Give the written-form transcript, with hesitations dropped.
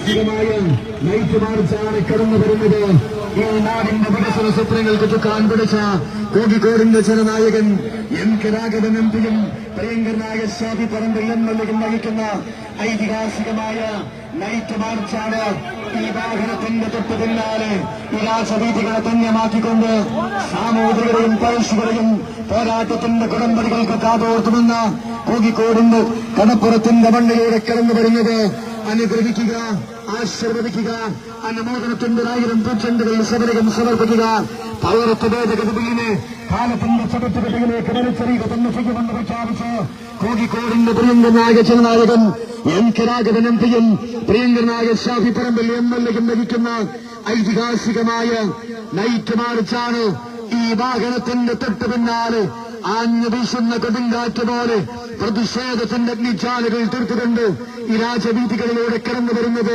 ഐതിഹാസികമായ night മാർച്ചാണ് കടന്നു വരുന്നത്. ഈ നാടിന്റെ വികസന സ്വപ്നങ്ങൾക്ക് ചുക്കാൻ പിടിച്ച കോഴിക്കോടിന്റെ ജനനായകൻ എം കെ രാഘവൻ എംപിയും പ്രിയങ്കരനായ ഷാഫി പറമ്പിൽ എംഎൽഎയും നയിക്കുന്ന ഐതിഹാസികമായ നൈറ്റ് മാർച്ചാണ്. ഈ വാഹനത്തിന്റെ തൊട്ട് പിന്നാലെ ഈ രാജവീതികളെ ധന്യമാക്കിക്കൊണ്ട് സാമൂതിരികളെയും പഴശ്ശികളെയും പോരാട്ടത്തിന്റെ കുടമ്പടികൾക്ക് കാതോർത്തുമെന്ന കോഴിക്കോടിന്റെ കടപ്പുറത്തിന്റെ മണ്ണിലൂടെ കടന്നു വരുന്നത്. അനുഗ്രഹിക്കുക, ആശീർവദിക്കുക, അനുമോദനത്തിന്റെ 1000 പൂച്ചെണ്ടുകൾ ശബരികം സമർപ്പിക്കുക. പൗരത്വ ഭേദഗതി ബില്ലിനെ കാലത്തിന്റെ ചവിട്ടുകെട്ടുകളിലേക്ക് വലിച്ചെറിയുക തന്നെ ചെയ്യുമെന്ന് പ്രഖ്യാപിച്ച് കോഴിക്കോടിന്റെ പ്രിയങ്കരനായ ജനനായകൻ എം കെ രാഘവൻ എംപിയും പ്രിയങ്കരനായ ഷാഫി പറമ്പിൽ എംഎൽഎയും നയിക്കുന്ന ഐതിഹാസികമായ നൈറ്റ് മാർച്ചാണ്. ഈ വാഹനത്തിന്റെ തൊട്ട് പിന്നാലെ ആഞ്ഞു വീശുന്ന കൊടുങ്കാറ്റ് പോലെ പ്രതിഷേധത്തിന്റെ അഗ്നിജ്വാലകൾ തീർത്തുകൊണ്ട് ഈ രാജവീതികളിലൂടെ കടന്നു വരുന്നത്.